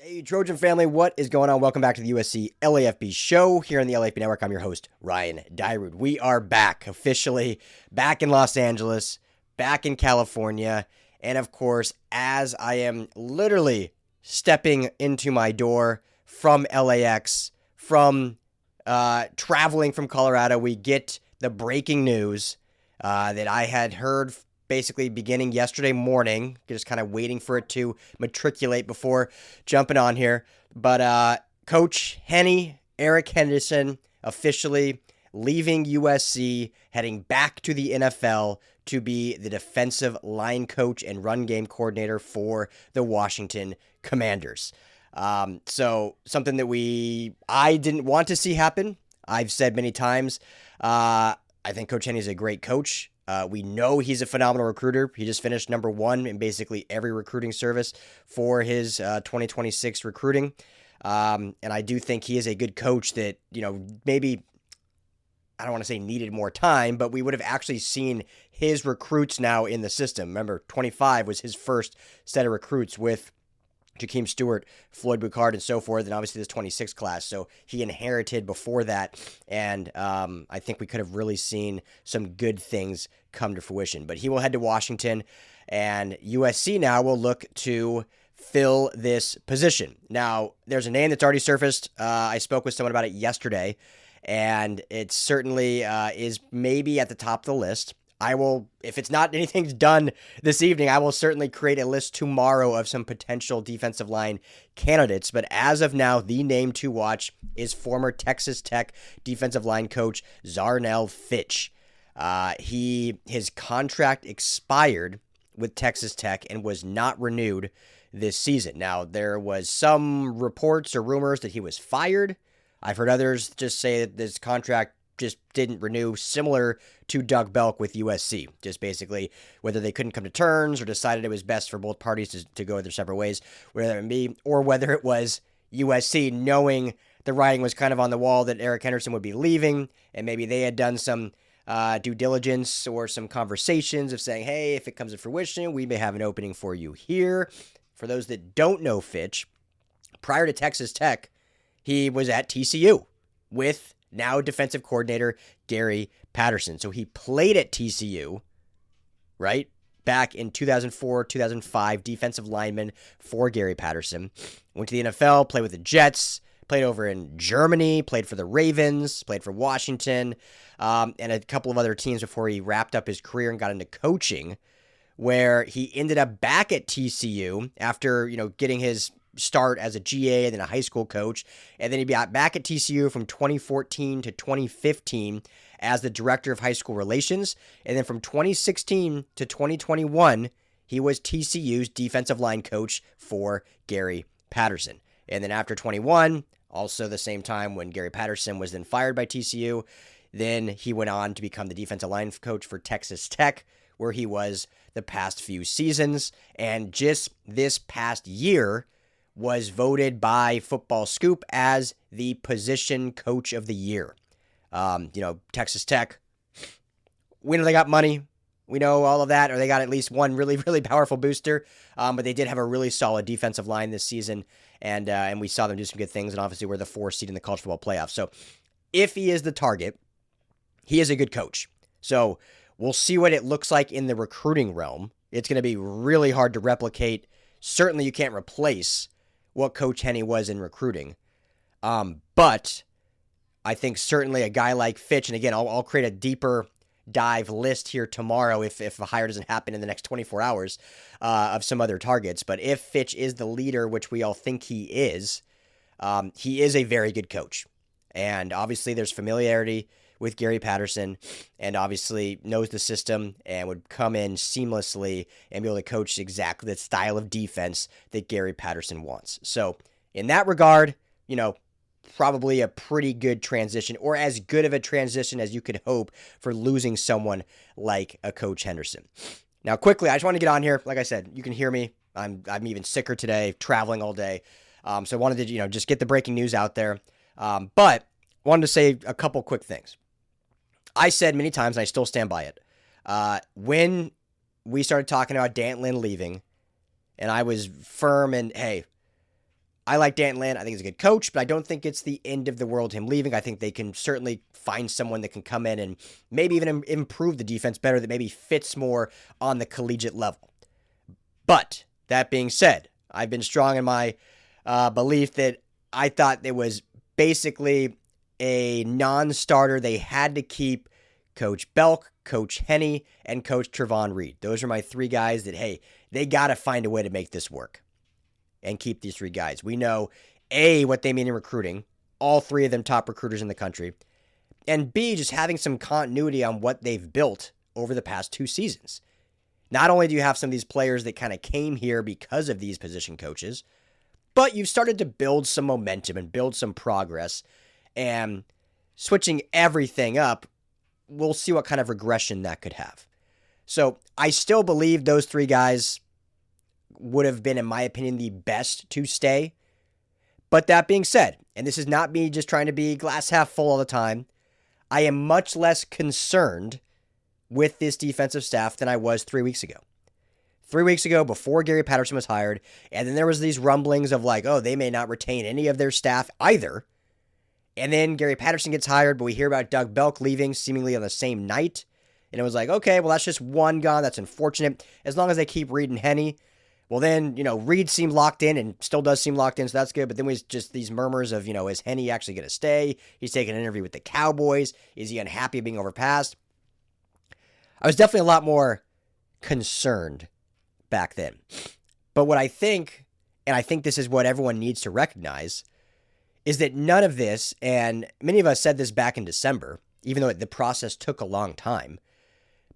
Hey, Trojan family, what is going on? Welcome back to the USC LAFB show here on the LAFB Network. I'm your host, Ryan Dyrud. We are back, officially back in Los Angeles, back in California, and of course, as I am literally stepping into my door from LAX, from traveling from Colorado, we get the breaking news that I had heard basically beginning yesterday morning, just kind of waiting for it to matriculate before jumping on here. But Coach Eric Henderson, officially leaving USC, heading back to the NFL to be the defensive line coach and run game coordinator for the Washington Commanders. So something that I didn't want to see happen. I've said many times, I think Coach Henny is a great coach. We know he's a phenomenal recruiter. He just finished number one in basically every recruiting service for his 2026 recruiting. And I do think he is a good coach that, maybe, I don't want to say needed more time, but we would have actually seen his recruits now in the system. Remember, 25 was his first set of recruits with Jakeem Stewart, Floyd Boucard, and so forth, and obviously this 26 class. So he inherited before that, and I think we could have really seen some good things come to fruition. But he will head to Washington, and USC now will look to fill this position. Now, there's a name that's already surfaced. I spoke with someone about it yesterday, and it certainly is maybe at the top of the list. I will, if it's not anything's done this evening, I will certainly create a list tomorrow of some potential defensive line candidates. But as of now, the name to watch is former Texas Tech defensive line coach Zarnell Fitch. His contract expired with Texas Tech and was not renewed this season. Now, there was some reports or rumors that he was fired. I've heard others just say that this contract just didn't renew, similar to Doug Belk with USC. Just basically whether they couldn't come to terms or decided it was best for both parties to go their separate ways, whether it be, or whether it was USC knowing the writing was kind of on the wall that Eric Henderson would be leaving, and maybe they had done some due diligence or some conversations of saying, hey, if it comes to fruition, we may have an opening for you here. For those that don't know Fitch, prior to Texas Tech, he was at TCU with now defensive coordinator Gary Patterson. So he played at TCU, right? Back in 2004, 2005, defensive lineman for Gary Patterson. Went to the NFL, played with the Jets, played over in Germany, played for the Ravens, played for Washington, and a couple of other teams before he wrapped up his career and got into coaching, where he ended up back at TCU after, getting his start as a GA and then a high school coach. And then he got back at TCU from 2014 to 2015 as the director of high school relations. And then from 2016 to 2021, he was TCU's defensive line coach for Gary Patterson. And then after 21, also the same time when Gary Patterson was then fired by TCU, then he went on to become the defensive line coach for Texas Tech, where he was the past few seasons. And just this past year, was voted by Football Scoop as the position coach of the year. Texas Tech, we know they got money. We know all of that, or they got at least one really, really powerful booster. But they did have a really solid defensive line this season, and we saw them do some good things, and obviously we're the 4th seed in the college football playoffs. So if he is the target, he is a good coach. So we'll see what it looks like in the recruiting realm. It's going to be really hard to replicate. Certainly you can't replace what Coach Henny was in recruiting. But I think certainly a guy like Fitch, and again, I'll create a deeper dive list here tomorrow if a hire doesn't happen in the next 24 hours of some other targets. But if Fitch is the leader, which we all think he is a very good coach. And obviously there's familiarity with Gary Patterson, and obviously knows the system and would come in seamlessly and be able to coach exactly the style of defense that Gary Patterson wants. So in that regard, probably a pretty good transition, or as good of a transition as you could hope for losing someone like a Coach Henderson. Now, quickly, I just want to get on here. Like I said, you can hear me. I'm even sicker today, traveling all day. So I wanted to, just get the breaking news out there. But wanted to say a couple quick things. I said many times, and I still stand by it, when we started talking about Dantlin leaving, and I was firm and, hey, I like D'Anton Lynn. I think he's a good coach, but I don't think it's the end of the world him leaving. I think they can certainly find someone that can come in and maybe even improve the defense better, that maybe fits more on the collegiate level. But that being said, I've been strong in my belief that I thought it was basically a non-starter. They had to keep Coach Belk, Coach Henne, and Coach Trevon Reed. Those are my three guys that, hey, they got to find a way to make this work and keep these three guys. We know, A, what they mean in recruiting, all three of them top recruiters in the country, and B, just having some continuity on what they've built over the past 2 seasons. Not only do you have some of these players that kind of came here because of these position coaches, but you've started to build some momentum and build some progress, and switching everything up, we'll see what kind of regression that could have. So I still believe those three guys would have been, in my opinion, the best to stay. But that being said, and this is not me just trying to be glass half full all the time, I am much less concerned with this defensive staff than I was 3 weeks ago. 3 weeks ago, before Gary Patterson was hired, and then there was these rumblings of like, oh, they may not retain any of their staff either. And then Gary Patterson gets hired, but we hear about Doug Belk leaving seemingly on the same night. And it was like, okay, well, that's just one gone. That's unfortunate. As long as they keep Reed and Henne. Well, then, Reed seemed locked in and still does seem locked in, so that's good. But then we just these murmurs of, is Henne actually going to stay? He's taking an interview with the Cowboys. Is he unhappy being overpassed? I was definitely a lot more concerned back then. But what I think, and I think this is what everyone needs to recognize, is that none of this, and many of us said this back in December, even though the process took a long time,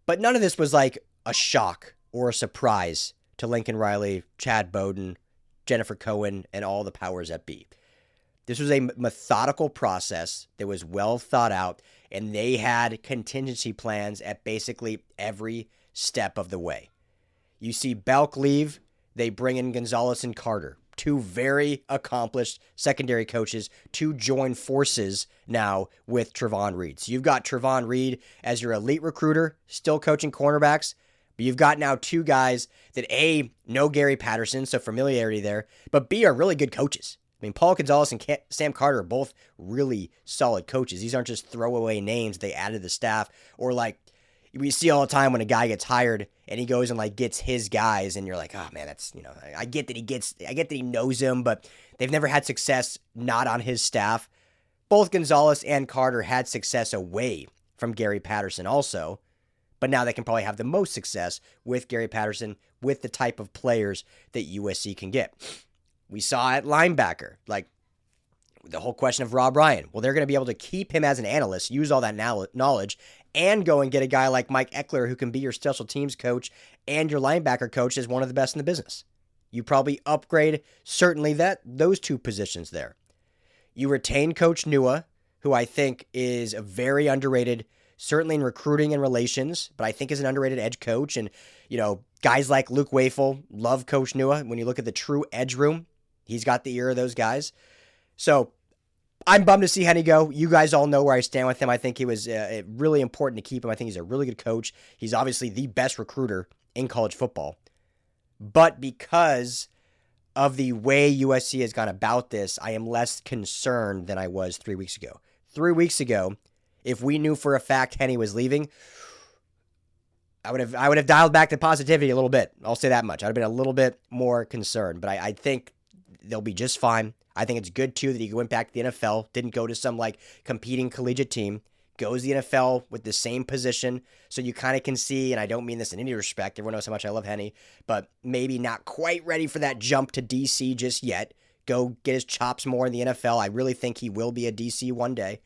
but none of this was like a shock or a surprise to Lincoln Riley, Chad Bowden, Jennifer Cohen, and all the powers that be. This was a methodical process that was well thought out, and they had contingency plans at basically every step of the way. You see Belk leave, they bring in Gonzalez and Carter, two very accomplished secondary coaches, to join forces now with Trevon Reed. So you've got Trevon Reed as your elite recruiter, still coaching cornerbacks, but you've got now two guys that A, know Gary Patterson, so familiarity there, but B, are really good coaches. I mean, Paul Gonzalez and Sam Carter are both really solid coaches. These aren't just throwaway names they added to the staff, or like we see all the time when a guy gets hired and he goes and like gets his guys, and you're like, oh man, that's, I get that he knows him, but they've never had success not on his staff. Both Gonzalez and Carter had success away from Gary Patterson also, but now they can probably have the most success with Gary Patterson with the type of players that USC can get. We saw at linebacker, like the whole question of Rob Ryan. Well, they're going to be able to keep him as an analyst, use all that knowledge, and go and get a guy like Mike Eckler who can be your special teams coach and your linebacker coach as one of the best in the business. You probably upgrade certainly those two positions there. You retain Coach Nua, who I think is a very underrated, certainly in recruiting and relations, but I think is an underrated edge coach. And, guys like Luke Wafel love Coach Nua. When you look at the true edge room, he's got the ear of those guys. So I'm bummed to see Henne go. You guys all know where I stand with him. I think he was really important to keep him. I think he's a really good coach. He's obviously the best recruiter in college football. But because of the way USC has gone about this, I am less concerned than I was 3 weeks ago. 3 weeks ago, if we knew for a fact Henne was leaving, I would have dialed back the positivity a little bit. I'll say that much. I'd have been a little bit more concerned, but I think they'll be just fine. I think it's good, too, that he went back to the NFL, didn't go to some, competing collegiate team, goes to the NFL with the same position, so you kind of can see, and I don't mean this in any respect, everyone knows how much I love Henne, but maybe not quite ready for that jump to DC just yet. Go get his chops more in the NFL. I really think he will be a DC one day,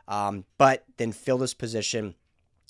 but then fill this position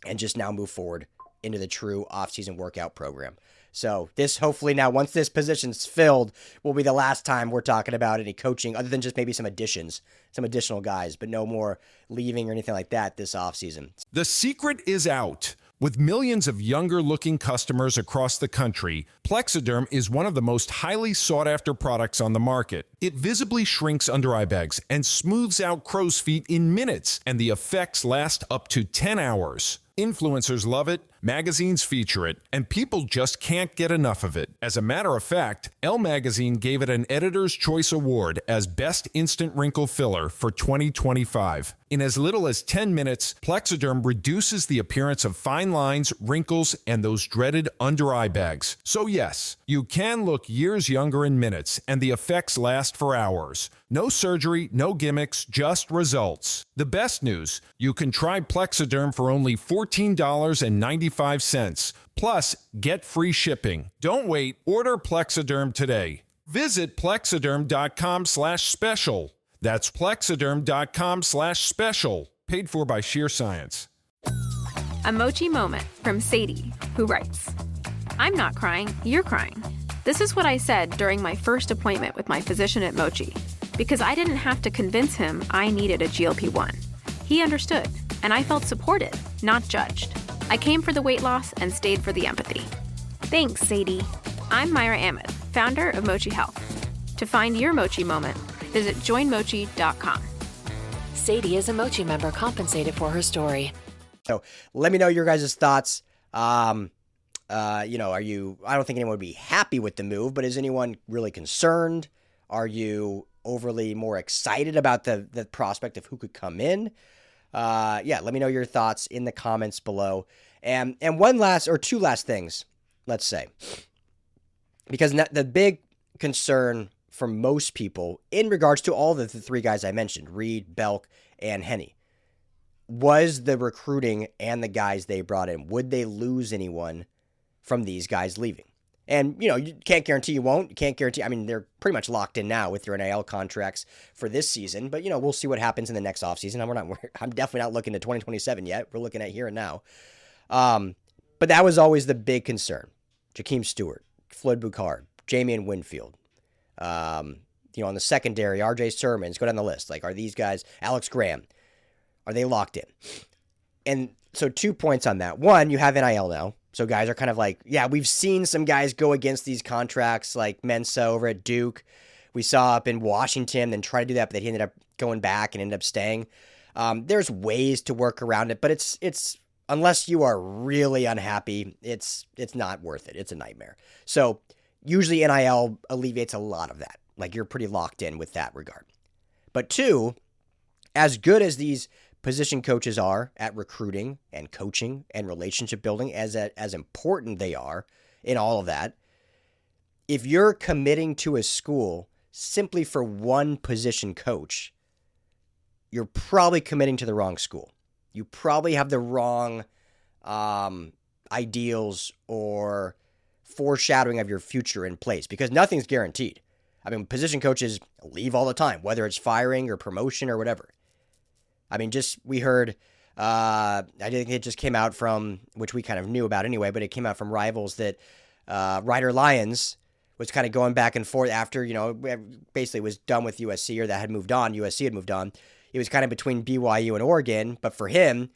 and just now move forward into the true offseason workout program. So this hopefully now, once this position's filled, will be the last time we're talking about any coaching other than just maybe some additions, some additional guys, but no more leaving or anything like that this offseason. The secret is out. With millions of younger-looking customers across the country, Plexiderm is one of the most highly sought-after products on the market. It visibly shrinks under eye bags and smooths out crow's feet in minutes, and the effects last up to 10 hours. Influencers love it, magazines feature it, and people just can't get enough of it. As a matter of fact, Elle Magazine gave it an Editor's Choice Award as Best Instant Wrinkle Filler for 2025. In as little as 10 minutes, Plexiderm reduces the appearance of fine lines, wrinkles, and those dreaded under-eye bags. So yes, you can look years younger in minutes, and the effects last for hours. No surgery, no gimmicks, just results. The best news, you can try Plexiderm for only $14.95. Plus, get free shipping. Don't wait. Order Plexiderm today. Visit plexiderm.com/special. That's plexiderm.com/special. Paid for by Sheer Science. A Mochi moment from Sadie, who writes, I'm not crying, you're crying. This is what I said during my first appointment with my physician at Mochi, because I didn't have to convince him I needed a GLP-1. He understood, and I felt supported, not judged. I came for the weight loss and stayed for the empathy. Thanks, Sadie. I'm Myra Ahmed, founder of Mochi Health. To find your Mochi moment, visit joinmochi.com. Sadie is a Mochi member compensated for her story. So let me know your guys' thoughts. I don't think anyone would be happy with the move, but is anyone really concerned? Are you overly more excited about the prospect of who could come in? Let me know your thoughts in the comments below. And two last things, let's say. Because the big concern for most people in regards to all the three guys I mentioned, Reed, Belk, and Henny, was the recruiting and the guys they brought in. Would they lose anyone from these guys leaving? And, you can't guarantee you won't. You can't guarantee. I mean, they're pretty much locked in now with their NIL contracts for this season. But, we'll see what happens in the next offseason. I'm definitely not looking to 2027 yet. We're looking at here and now. But that was always the big concern. Jakeem Stewart, Floyd Boucard, Jamian Winfield. On the secondary, RJ Sermons, go down the list. Like, are these guys, Alex Graham, are they locked in? And so 2 points on that. One, you have NIL now. So guys are kind of like, yeah, we've seen some guys go against these contracts like Mensa over at Duke. We saw up in Washington and try to do that, but he ended up going back and ended up staying. There's ways to work around it, but it's unless you are really unhappy, it's not worth it. It's a nightmare. So usually NIL alleviates a lot of that. Like, you're pretty locked in with that regard. But two, as good as these position coaches are at recruiting and coaching and relationship building, as important they are in all of that, if you're committing to a school simply for one position coach, you're probably committing to the wrong school. You probably have the wrong ideals or foreshadowing of your future in place, because nothing's guaranteed. I mean, position coaches leave all the time, whether it's firing or promotion or whatever. I mean, we heard, I think it just came out from, which we kind of knew about anyway, but it came out from Rivals that Ryder Lyons was kind of going back and forth after, basically was done with USC, or that had moved on. USC had moved on. He was kind of between BYU and Oregon, but for him,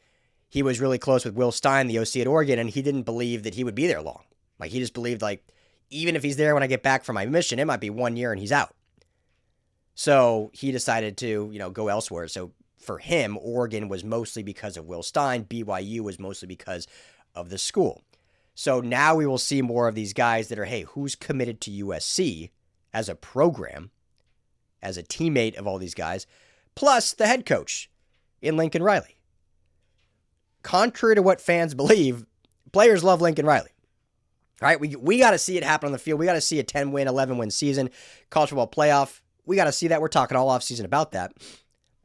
he was really close with Will Stein, the OC at Oregon, and he didn't believe that he would be there long. Like, he just believed, like, even if he's there when I get back from my mission, it might be 1 year and he's out. So he decided to, go elsewhere. So for him, Oregon was mostly because of Will Stein. BYU was mostly because of the school. So now we will see more of these guys that are, hey, who's committed to USC as a program, as a teammate of all these guys, plus the head coach in Lincoln Riley. Contrary to what fans believe, players love Lincoln Riley. Right? We got to see it happen on the field. We got to see a 10-win, 11-win season, college football playoff. We got to see that. We're talking all offseason about that.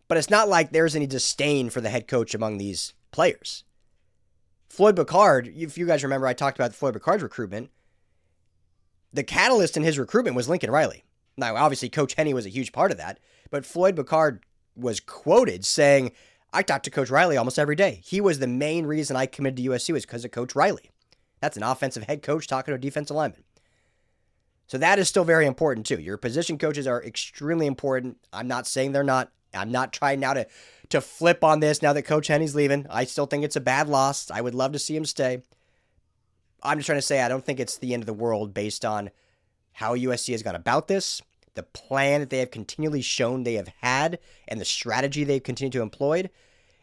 But it's not like there's any disdain for the head coach among these players. Floyd Boucard, if you guys remember, I talked about Floyd Boucard's recruitment. The catalyst in his recruitment was Lincoln Riley. Now, obviously, Coach Henny was a huge part of that, but Floyd Boucard was quoted saying, I talked to Coach Riley almost every day. He was the main reason I committed to USC was because of Coach Riley. That's an offensive head coach talking to a defensive lineman. So that is still very important too. Your position coaches are extremely important. I'm not saying they're not. I'm not trying now to flip on this now that Coach Henny's leaving. I still think it's a bad loss. I would love to see him stay. I'm just trying to say I don't think it's the end of the world based on how USC has gone about this, the plan that they have continually shown they have had, and the strategy they've continued to employ,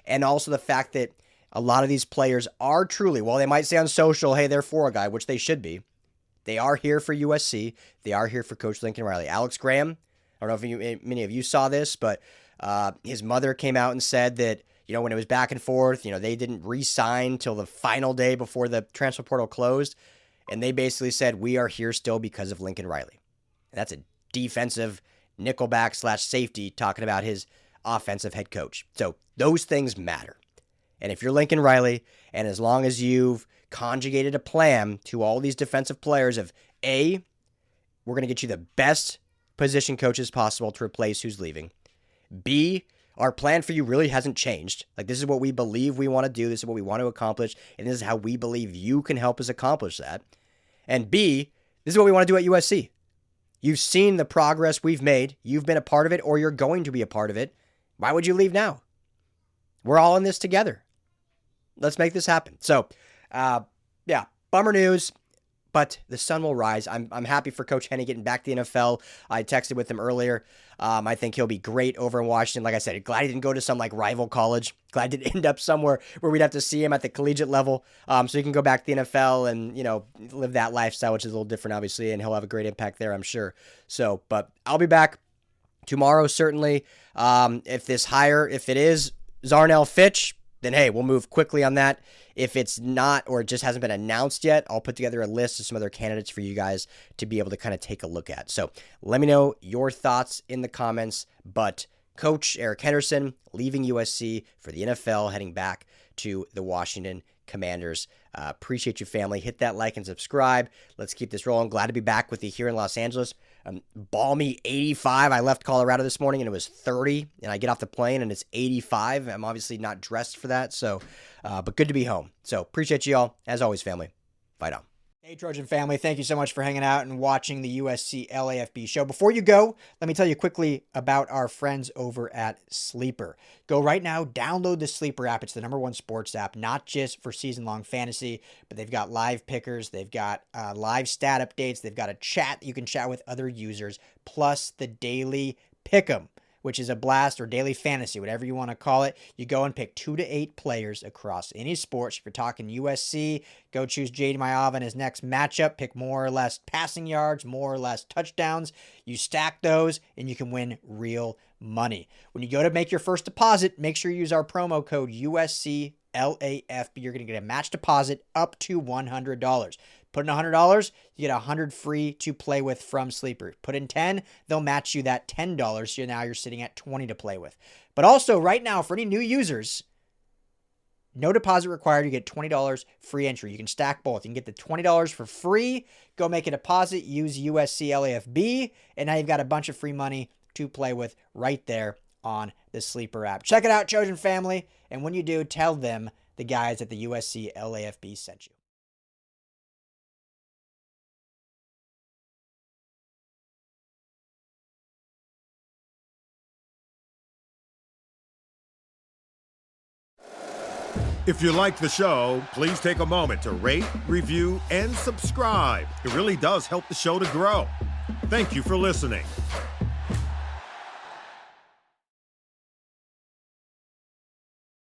and also the fact that a lot of these players are truly, while they might say on social, hey, they're for a guy, which they should be, they are here for USC. They are here for Coach Lincoln Riley. Alex Graham, I don't know if many of you saw this, but his mother came out and said that, when it was back and forth, they didn't re-sign till the final day before the transfer portal closed. And they basically said, we are here still because of Lincoln Riley. And that's a defensive nickelback / safety talking about his offensive head coach. So those things matter. And if you're Lincoln Riley, and as long as you've conjugated a plan to all these defensive players of A, we're going to get you the best position coaches possible to replace who's leaving. B, our plan for you really hasn't changed. Like, this is what we believe we want to do. This is what we want to accomplish. And this is how we believe you can help us accomplish that. And B, this is what we want to do at USC. You've seen the progress we've made. You've been a part of it, or you're going to be a part of it. Why would you leave now? We're all in this together. Let's make this happen. So, bummer news, but the sun will rise. I'm happy for Coach Henne getting back to the NFL. I texted with him earlier. I think he'll be great over in Washington. Like I said, glad he didn't go to some rival college. Glad he didn't end up somewhere where we'd have to see him at the collegiate level. So he can go back to the NFL and, live that lifestyle, which is a little different, obviously, and he'll have a great impact there, I'm sure. So, but I'll be back tomorrow, certainly. If it is Zarnell Fitch, then hey, we'll move quickly on that. If it's not, or it just hasn't been announced yet, I'll put together a list of some other candidates for you guys to be able to kind of take a look at. So let me know your thoughts in the comments. But Coach Eric Henderson leaving USC for the NFL, heading back to the Washington Commanders. Appreciate you, family. Hit that like and subscribe. Let's keep this rolling. Glad to be back with you here in Los Angeles. Balmy 85. I left Colorado this morning and it was 30, and I get off the plane and it's 85. I'm obviously not dressed for that, so but good to be home. So appreciate you all. As always, family. Fight on. Hey, Trojan family, thank you so much for hanging out and watching the USC LAFB show. Before you go, let me tell you quickly about our friends over at Sleeper. Go right now, download the Sleeper app. It's the #1 sports app, not just for season-long fantasy, but they've got live pickers, they've got live stat updates, they've got a chat you can chat with other users, plus the daily pick'em, which is a blast, or daily fantasy, whatever you want to call it. You go and pick 2 to 8 players across any sports. If you're talking USC, go choose Jade Mayav in his next matchup. Pick more or less passing yards, more or less touchdowns. You stack those, and you can win real money. When you go to make your first deposit, make sure you use our promo code USCLAFB. You're going to get a match deposit up to $100. Put in $100, you get $100 free to play with from Sleeper. Put in $10, they'll match you that $10. So now you're sitting at $20 to play with. But also right now, for any new users, no deposit required. You get $20 free entry. You can stack both. You can get the $20 for free. Go make a deposit. Use USC LAFB. And now you've got a bunch of free money to play with right there on the Sleeper app. Check it out, Trojan family. And when you do, tell them the guys at the USC LAFB sent you. If you like the show, please take a moment to rate, review, and subscribe. It really does help the show to grow. Thank you for listening.